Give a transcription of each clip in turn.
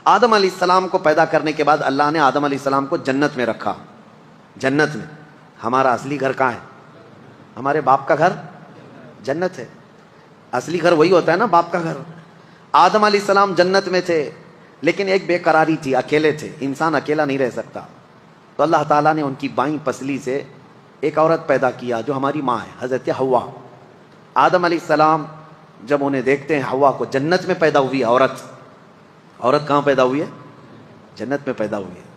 آدم علیہ السلام کو پیدا کرنے کے بعد اللہ نے آدم علیہ السلام کو جنت میں رکھا. جنت میں. ہمارا اصلی گھر کہاں ہے؟ ہمارے باپ کا گھر جنت ہے. اصلی گھر وہی ہوتا ہے نا، باپ کا گھر. آدم علیہ السلام جنت میں تھے، لیکن ایک بے قراری تھی، اکیلے تھے. انسان اکیلا نہیں رہ سکتا، تو اللہ تعالیٰ نے ان کی بائیں پسلی سے ایک عورت پیدا کیا جو ہماری ماں ہے، حضرت حوا. آدم علیہ السلام جب انہیں دیکھتے ہیں حوا کو، جنت میں پیدا ہوئی عورت. عورت کہاں پیدا ہوئی ہے؟ جنت میں پیدا ہوئی ہے.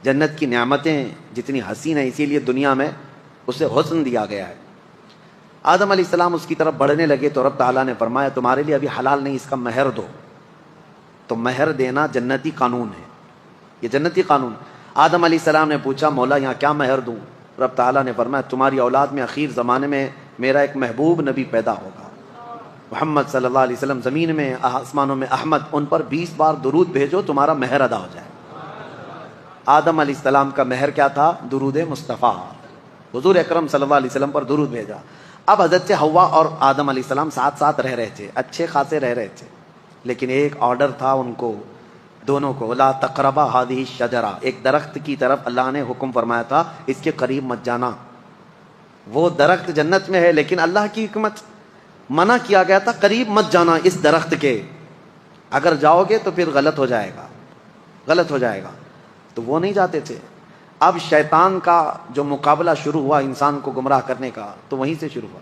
جنت کی نعمتیں جتنی حسین ہیں، اسی لیے دنیا میں اسے حسن دیا گیا ہے. آدم علیہ السلام اس کی طرف بڑھنے لگے تو رب تعالیٰ نے فرمایا تمہارے لیے ابھی حلال نہیں، اس کا مہر دو. تو مہر دینا جنتی قانون ہے، یہ جنتی قانون. آدم علیہ السلام نے پوچھا مولا یہاں کیا مہر دوں؟ رب تعالیٰ نے فرمایا تمہاری اولاد میں اخیر زمانے میں میرا ایک محبوب نبی پیدا ہوگا، محمد صلی اللہ علیہ وسلم. زمین میں آسمانوں میں احمد، ان پر 20 بار درود بھیجو، تمہارا مہر ادا ہو جائے. آدم علیہ السلام کا مہر کیا تھا؟ درود مصطفیٰ. حضور اکرم صلی اللہ علیہ وسلم پر درود بھیجا. اب حضرت حوا اور آدم علیہ السلام ساتھ ساتھ رہ رہے تھے، اچھے خاصے رہ رہے تھے، لیکن ایک آرڈر تھا ان کو دونوں کو، لا تقربا هذه الشجرہ. ایک درخت کی طرف اللہ نے حکم فرمایا تھا اس کے قریب مت جانا. وہ درخت جنت میں ہے، لیکن اللہ کی حکمت منع کیا گیا تھا قریب مت جانا اس درخت کے. اگر جاؤ گے تو پھر غلط ہو جائے گا، غلط ہو جائے گا. تو وہ نہیں جاتے تھے. اب شیطان کا جو مقابلہ شروع ہوا انسان کو گمراہ کرنے کا، تو وہیں سے شروع ہوا.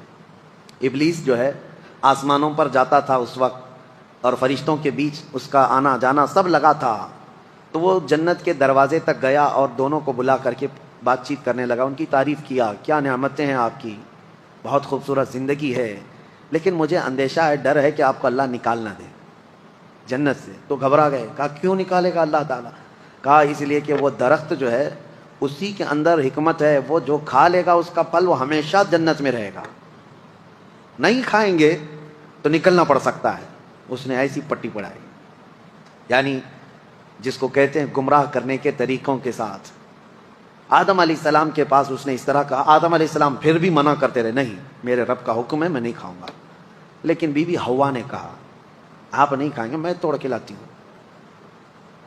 ابلیس جو ہے آسمانوں پر جاتا تھا اس وقت، اور فرشتوں کے بیچ اس کا آنا جانا سب لگا تھا. تو وہ جنت کے دروازے تک گیا اور دونوں کو بلا کر کے بات چیت کرنے لگا، ان کی تعریف کیا، کیا نعمتیں ہیں آپ کی، بہت خوبصورت زندگی ہے، لیکن مجھے اندیشہ ہے، ڈر ہے کہ آپ کو اللہ نکال نہ دے جنت سے. تو گھبرا گئے. کہا کیوں نکالے گا اللہ تعالیٰ؟ کہا اس لیے کہ وہ درخت جو ہے اسی کے اندر حکمت ہے، وہ جو کھا لے گا اس کا پھل وہ ہمیشہ جنت میں رہے گا، نہیں کھائیں گے تو نکلنا پڑ سکتا ہے. اس نے ایسی پٹی پڑھائی، یعنی جس کو کہتے ہیں گمراہ کرنے کے طریقوں کے ساتھ. آدم علیہ السلام کے پاس اس نے اس طرح کہا. آدم علیہ السلام پھر بھی منع کرتے رہے، نہیں میرے رب کا حکم ہے میں نہیں کھاؤں گا. لیکن بی بی حوا نے کہا آپ نہیں کھائیں گے، میں توڑ کے لاتی ہوں،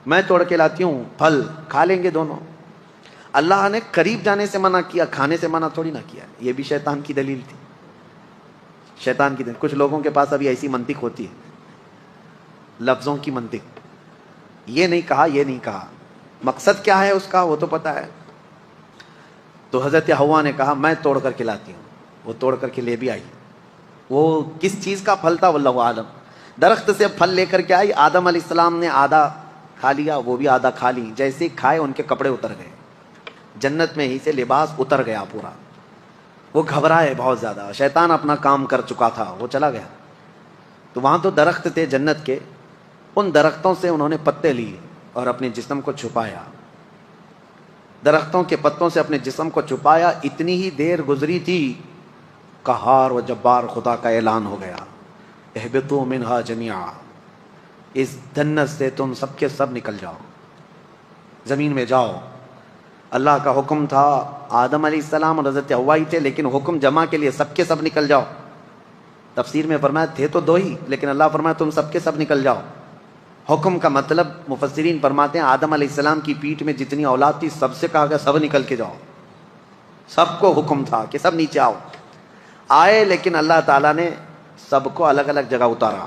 میں توڑ کے لاتی ہوں، پھل کھا لیں گے دونوں. اللہ نے قریب جانے سے منع کیا، کھانے سے منع تھوڑی نہ کیا. یہ بھی شیطان کی دلیل تھی، شیطان کی دلیل. کچھ لوگوں کے پاس ابھی ایسی منطق ہوتی ہے، لفظوں کی منطق. یہ نہیں کہا، یہ نہیں کہا، مقصد کیا ہے اس کا وہ تو پتا ہے. تو حضرت حوا نے کہا میں توڑ کر کے لاتی ہوں. وہ توڑ کر کے لے بھی آئی. وہ کس چیز کا پھل تھا واللہ عالم. درخت سے پھل لے کر کے آئی. آدم علیہ السلام نے آدھا کھا لیا، وہ بھی آدھا کھا لی. جیسے کھائے ان کے کپڑے اتر گئے، جنت میں ہی سے لباس اتر گیا پورا. وہ گھبرائے بہت زیادہ. شیطان اپنا کام کر چکا تھا، وہ چلا گیا. تو وہاں تو درخت تھے جنت کے، ان درختوں سے انہوں نے پتے لیے اور اپنے جسم کو چھپایا. درختوں کے پتوں سے اپنے جسم کو چھپایا. اتنی ہی دیر گزری تھی، قہار و جبار خدا کا اعلان ہو گیا، اہبطوا منہا جمیعا، اس جنت سے تم سب کے سب نکل جاؤ، زمین میں جاؤ. اللہ کا حکم تھا. آدم علیہ السلام اور حضرت حوا ہی تھے، لیکن حکم جمع کے لیے سب کے سب نکل جاؤ. تفسیر میں فرمایا تھے تو دو ہی، لیکن اللہ فرمایا تم سب کے سب نکل جاؤ. حکم کا مطلب مفسرین فرماتے ہیں آدم علیہ السلام کی پیٹھ میں جتنی اولاد تھی سب سے کہا گیا سب نکل کے جاؤ. سب کو حکم تھا کہ سب نیچے آؤ. آئے، لیکن اللہ تعالیٰ نے سب کو الگ الگ جگہ اتارا.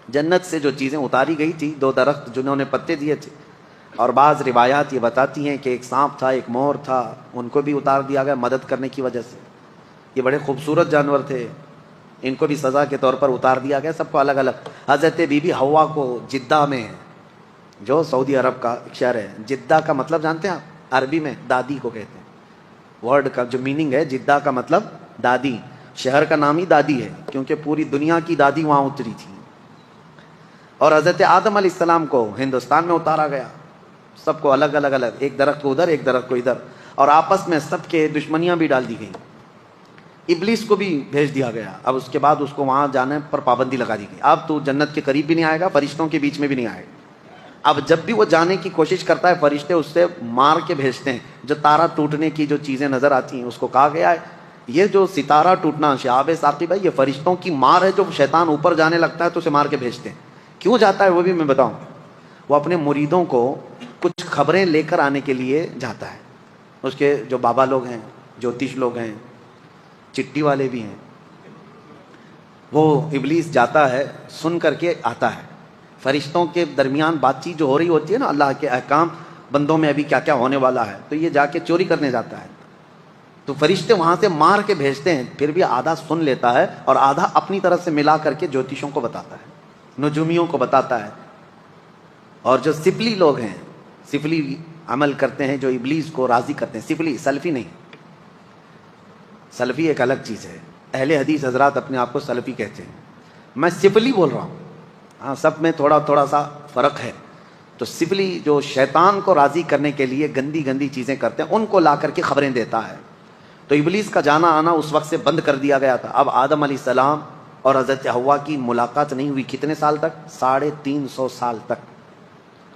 جنت سے جو چیزیں اتاری گئی تھی، دو درخت جنہوں نے پتے دیے تھے، اور بعض روایات یہ بتاتی ہیں کہ ایک سانپ تھا، ایک مور تھا، ان کو بھی اتار دیا گیا مدد کرنے کی وجہ سے. یہ بڑے خوبصورت جانور تھے، ان کو بھی سزا کے طور پر اتار دیا گیا، سب کو الگ الگ. حضرت بی بی حوا کو جدہ میں، جو سعودی عرب کا ایک شہر ہے، جدہ کا مطلب جانتے ہیں آپ؟ عربی میں دادی کو کہتے ہیں. ورڈ کا جو میننگ ہے جدہ کا مطلب دادی. شہر کا نام ہی دادی ہے کیونکہ پوری دنیا کی دادی وہاں اتری تھی. اور حضرت آدم علیہ السلام کو ہندوستان میں اتارا گیا. سب کو الگ الگ الگ، ایک درخت کو ادھر ایک درخت کو ادھر، اور آپس میں سب کے دشمنیاں بھی ڈال دی گئیں. ابلیس کو بھی بھیج دیا گیا. اب اس کے بعد اس کو وہاں جانے پر پابندی لگا دی گئی. اب تو جنت کے قریب بھی نہیں آئے گا، فرشتوں کے بیچ میں بھی نہیں آئے گا. اب جب بھی وہ جانے کی کوشش کرتا ہے فرشتے اس سے مار کے بھیجتے ہیں. جو تارا ٹوٹنے کی جو چیزیں نظر آتی ہیں اس کو کہا گیا ہے یہ جو ستارہ ٹوٹنا شہاب ثاقب ہے، یہ فرشتوں کی مار ہے. جو شیطان اوپر جانے لگتا ہے تو اسے مار کے بھیجتے ہیں. کیوں جاتا ہے وہ بھی میں بتاؤں. وہ اپنے مریدوں کو کچھ خبریں لے کر آنے کے لیے جاتا ہے. اس کے جو بابا لوگ ہیں، جوتش لوگ ہیں، چٹی والے بھی ہیں، وہ ابلیس جاتا ہے، سن کر کے آتا ہے. فرشتوں کے درمیان بات چیت جو ہو رہی ہوتی ہے نا، اللہ کے احکام بندوں میں ابھی کیا کیا ہونے والا ہے، تو یہ جا کے چوری کرنے جاتا ہے. تو فرشتے وہاں سے مار کے بھیجتے ہیں، پھر بھی آدھا سن لیتا ہے اور آدھا اپنی طرف سے ملا کر کے جوتشوں کو بتاتا ہے، نجومیوں کو بتاتا ہے. اور جو سفلی لوگ ہیں، سفلی عمل کرتے ہیں، جو ابلیس کو راضی کرتے ہیں، سفلی، سلفی نہیں. سلفی ایک الگ چیز ہے، اہل حدیث حضرات اپنے آپ کو سلفی کہتے ہیں، میں سفلی بول رہا ہوں. ہاں، سب میں تھوڑا تھوڑا سا فرق ہے. تو سفلی جو شیطان کو راضی کرنے کے لیے گندی گندی چیزیں کرتے ہیں، ان کو لا کر کے خبریں دیتا ہے. تو ابلیس کا جانا آنا اس وقت سے بند کر دیا گیا تھا. اب آدم علیہ السلام اور حضرت حوا کی ملاقات نہیں ہوئی. کتنے سال تک؟ 350 سال تک.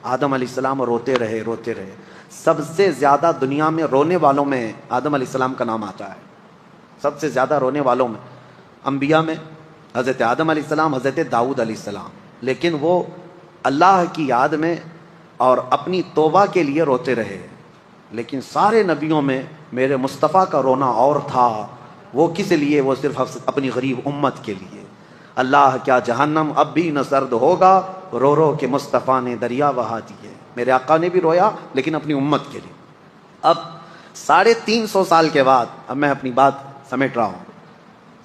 آدم علیہ السلام روتے رہے روتے رہے. سب سے زیادہ دنیا میں رونے والوں میں آدم علیہ السلام کا نام آتا ہے. سب سے زیادہ رونے والوں میں انبیاء میں حضرت آدم علیہ السلام، حضرت داؤد علیہ السلام. لیکن وہ اللہ کی یاد میں اور اپنی توبہ کے لیے روتے رہے. لیکن سارے نبیوں میں میرے مصطفیٰ کا رونا اور تھا. وہ کس لیے؟ وہ صرف اپنی غریب امت کے لیے. اللہ کیا جہنم اب بھی نہ سرد ہوگا، رو رو کے مصطفیٰ نے دریا بہا دیے. میرے آقا نے بھی رویا لیکن اپنی امت کے لیے. اب 350 سال کے بعد، اب میں اپنی بات سمیٹ رہا ہوں،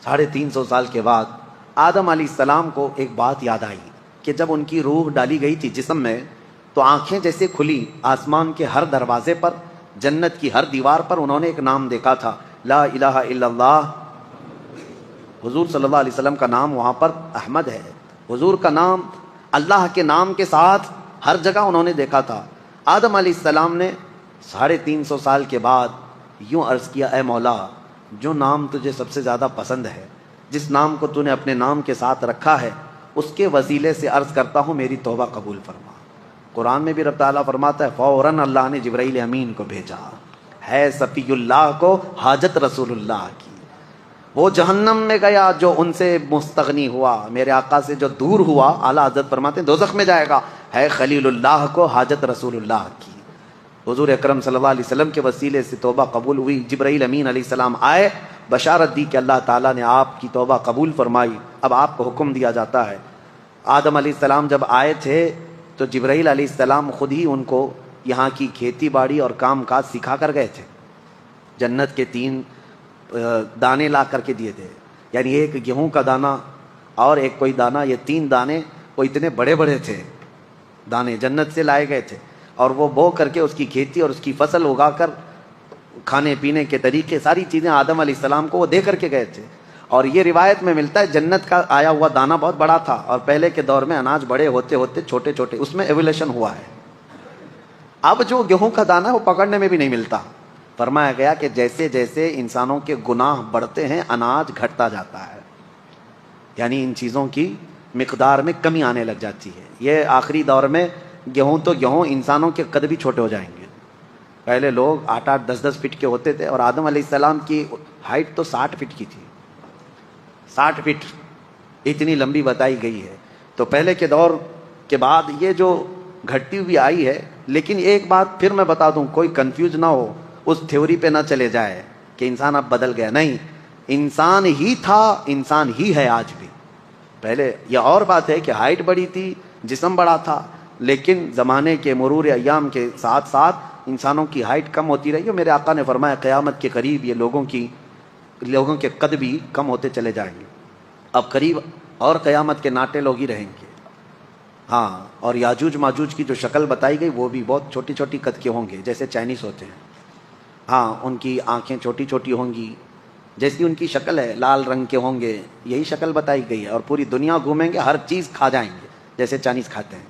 350 سال کے بعد آدم علیہ السلام کو ایک بات یاد آئی کہ جب ان کی روح ڈالی گئی تھی جسم میں، تو آنکھیں جیسے کھلی، آسمان کے ہر دروازے پر، جنت کی ہر دیوار پر انہوں نے ایک نام دیکھا تھا، لا الہ الا اللہ. حضور صلی اللہ علیہ وسلم کا نام وہاں پر احمد ہے. حضور کا نام اللہ کے نام کے ساتھ ہر جگہ انہوں نے دیکھا تھا. آدم علیہ السلام نے 350 سال کے بعد یوں عرض کیا، اے مولا، جو نام تجھے سب سے زیادہ پسند ہے، جس نام کو تو نے اپنے نام کے ساتھ رکھا ہے، اس کے وسیلے سے عرض کرتا ہوں میری توبہ قبول فرما. قرآن میں بھی رب تعالیٰ فرماتا ہے، فوراً اللہ نے جبرائیل امین کو بھیجا، ہے صفی اللہ کو حاجت رسول اللہ کی. وہ جہنم میں گیا جو ان سے مستغنی ہوا، میرے آقا سے جو دور ہوا، اعلیٰ حضرت فرماتے ہیں دوزخ میں جائے گا. ہے خلیل اللہ کو حاجت رسول اللہ کی. حضور اکرم صلی اللہ علیہ وسلم کے وسیلے سے توبہ قبول ہوئی. جبرائیل امین علیہ السلام آئے، بشارت دی کہ اللہ تعالیٰ نے آپ کی توبہ قبول فرمائی. اب آپ کو حکم دیا جاتا ہے. آدم علیہ السلام جب آئے تھے تو جبرائیل علیہ السلام خود ہی ان کو یہاں کی کھیتی باڑی اور کام کاج سکھا کر گئے تھے. جنت کے 3 دانے لا کر کے دیے تھے، یعنی ایک گیہوں کا دانہ اور ایک کوئی دانہ، یہ 3 دانے وہ اتنے بڑے بڑے تھے، دانے جنت سے لائے گئے تھے. اور وہ بو کر کے اس کی کھیتی اور اس کی فصل اگا کر کھانے پینے کے طریقے، ساری چیزیں آدم علیہ السلام کو وہ دے کر کے گئے تھے. اور یہ روایت میں ملتا ہے جنت کا آیا ہوا دانہ بہت بڑا تھا، اور پہلے کے دور میں اناج بڑے ہوتے ہوتے چھوٹے چھوٹے، اس میں ایولیوشن ہوا ہے. اب جو گیہوں کا دانہ ہے وہ پکڑنے میں بھی نہیں ملتا. فرمایا گیا کہ جیسے جیسے انسانوں کے گناہ بڑھتے ہیں اناج گھٹتا جاتا ہے، یعنی ان چیزوں کی مقدار میں کمی آنے لگ جاتی ہے. یہ آخری دور میں گیہوں تو گیہوں، انسانوں کے قد بھی چھوٹے ہو جائیں گے. پہلے لوگ 8-8 10-10 فٹ کے ہوتے تھے، اور آدم علیہ السلام کی ہائٹ تو 60 فٹ کی تھی. 60 فٹ اتنی لمبی بتائی گئی ہے. تو پہلے کے دور کے بعد یہ جو گھٹتی ہوئی آئی ہے. لیکن ایک بات پھر میں بتا دوں، کوئی کنفیوز نہ ہو، اس تھیوری پہ نہ چلے جائے کہ انسان اب بدل گیا. نہیں، انسان ہی تھا، انسان ہی ہے آج بھی. پہلے یہ اور بات ہے کہ ہائٹ بڑی تھی، جسم بڑا تھا، لیکن زمانے کے مرور ایام کے ساتھ ساتھ انسانوں کی ہائٹ کم ہوتی رہی. اور میرے آقا نے فرمایا قیامت کے قریب یہ لوگوں کے قد بھی کم ہوتے چلے جائیں گے. اب قریب اور قیامت کے ناٹے لوگ ہی رہیں گے. ہاں، اور یاجوج ماجوج کی جو شکل بتائی گئی وہ بھی بہت چھوٹی چھوٹی قد کے ہوں گے، جیسے چائنیز ہوتے ہیں. ہاں، ان کی آنکھیں چھوٹی چھوٹی ہوں گی، جیسی ان کی شکل ہے، لال رنگ کے ہوں گے، یہی شکل بتائی گئی ہے. اور پوری دنیا گھومیں گے، ہر چیز کھا جائیں گے جیسے چائنیز کھاتے ہیں.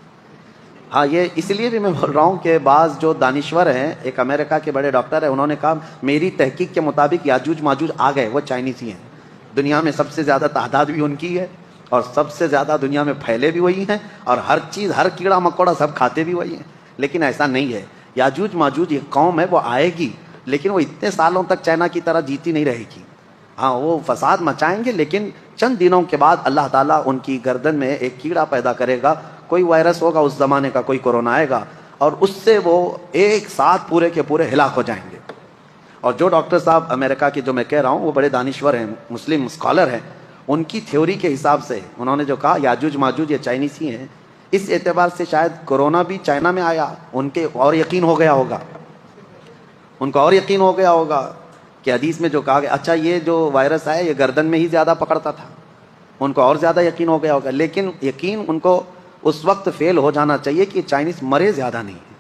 ہاں، یہ اس لیے بھی میں بول رہا ہوں کہ بعض جو دانشور ہیں، ایک امریکہ کے بڑے ڈاکٹر ہیں، انہوں نے کہا میری تحقیق کے مطابق یاجوج ماجوج آ گئے، وہ چائنیز ہی ہیں. دنیا میں سب سے زیادہ تعداد بھی ان کی ہے، اور سب سے زیادہ دنیا میں پھیلے بھی وہی ہیں، اور ہر چیز، ہر کیڑا مکوڑا سب کھاتے بھی وہی ہیں. لیکن ایسا نہیں ہے. یاجوج ماجوج ایک قوم ہے، وہ آئے گی، لیکن وہ اتنے سالوں تک چائنا کی طرح جیتی نہیں رہے گی. ہاں، وہ فساد مچائیں گے، لیکن چند دنوں کے بعد اللہ تعالیٰ ان کی گردن میں ایک کیڑا پیدا کرے گا، کوئی وائرس ہوگا اس زمانے کا، کوئی کورونا آئے گا، اور اس سے وہ ایک ساتھ پورے کے پورے ہلاک ہو جائیں گے۔ اور جو ڈاکٹر صاحب امریکہ کے جو میں کہہ رہا ہوں وہ بڑے دانشور ہیں، مسلم اسکالر ہیں، ان کی تھیوری کے حساب سے انہوں نے جو کہا یاجوج ماجوج یہ چائنیز ہی ہیں، اس اعتبار سے شاید کورونا بھی چائنا میں آیا، ان کے اور یقین ہو گیا ہوگا، ان کو اور یقین ہو گیا ہوگا کہ حدیث میں جو کہا گیا اچھا یہ جو وائرس ہے یہ گردن میں ہی زیادہ پکڑتا تھا، ان کو اور زیادہ یقین ہو گیا ہوگا۔ لیکن یقین ان کو اس وقت فیل ہو جانا چاہیے کہ چائنیز مرے زیادہ نہیں ہے،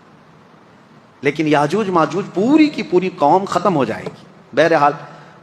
لیکن یاجوج ماجوج پوری کی پوری قوم ختم ہو جائے گی۔ بہرحال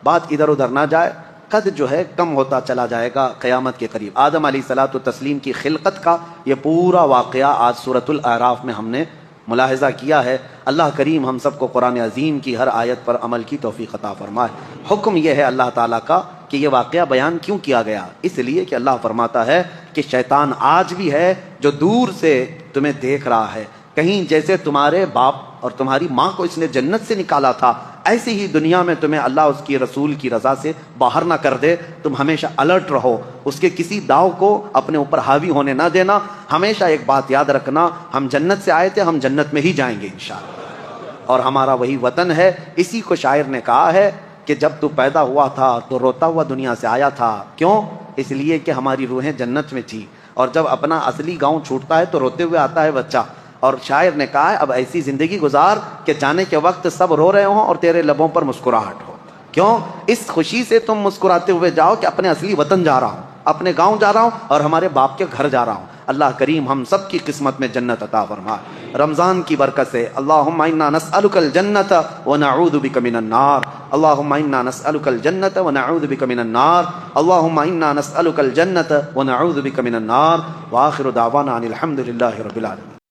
بات ادھر ادھر نہ جائے، قد جو ہے کم ہوتا چلا جائے گا قیامت کے قریب۔ آدم علیہ الصلوۃ والتسلیم کی خلقت کا یہ پورا واقعہ آج سورۃ الاعراف میں ہم نے ملاحظہ کیا ہے۔ اللہ کریم ہم سب کو قرآن عظیم کی ہر آیت پر عمل کی توفیق عطا فرمائے۔ حکم یہ ہے اللہ تعالیٰ کا کہ یہ واقعہ بیان کیوں کیا گیا؟ اس لیے کہ اللہ فرماتا ہے کہ شیطان آج بھی ہے جو دور سے تمہیں دیکھ رہا ہے، کہیں جیسے تمہارے باپ اور تمہاری ماں کو اس نے جنت سے نکالا تھا، ایسے ہی دنیا میں تمہیں اللہ اس کی رسول کی رضا سے باہر نہ کر دے۔ تم ہمیشہ الرٹ رہو، اس کے کسی داؤ کو اپنے اوپر حاوی ہونے نہ دینا۔ ہمیشہ ایک بات یاد رکھنا، ہم جنت سے آئے تھے، ہم جنت میں ہی جائیں گے انشاءاللہ، اور ہمارا وہی وطن ہے۔ اسی کو شاعر نے کہا ہے کہ جب تو پیدا ہوا تھا تو روتا ہوا دنیا سے آیا تھا، کیوں؟ اس لیے کہ ہماری روحیں جنت میں تھی، اور جب اپنا اصلی گاؤں چھوٹتا ہے تو روتے ہوئے آتا ہے بچہ۔ اور شاعر نے کہا ہے اب ایسی زندگی گزار کہ جانے کے وقت سب رو رہے ہوں اور تیرے لبوں پر مسکراہٹ ہو، کیوں؟ اس خوشی سے تم مسکراتے ہوئے جاؤ کہ اپنے اصلی وطن جا رہا ہوں، اپنے گاؤں جا رہا ہوں اور ہمارے باپ کے گھر جا رہا ہوں۔ اللہ کریم ہم سب کی قسمت میں جنت عطا فرمائے۔ رمضان کی برکت سے اللہم انا نسألک الجنت ونعوذ بک من النار، اللہم انا نسألک الجنت ونعوذ بک من النار، اللہم انا نسألک الجنت ونعوذ بک من النار، وآخر دعوانا ان الحمد للہ رب العالمین۔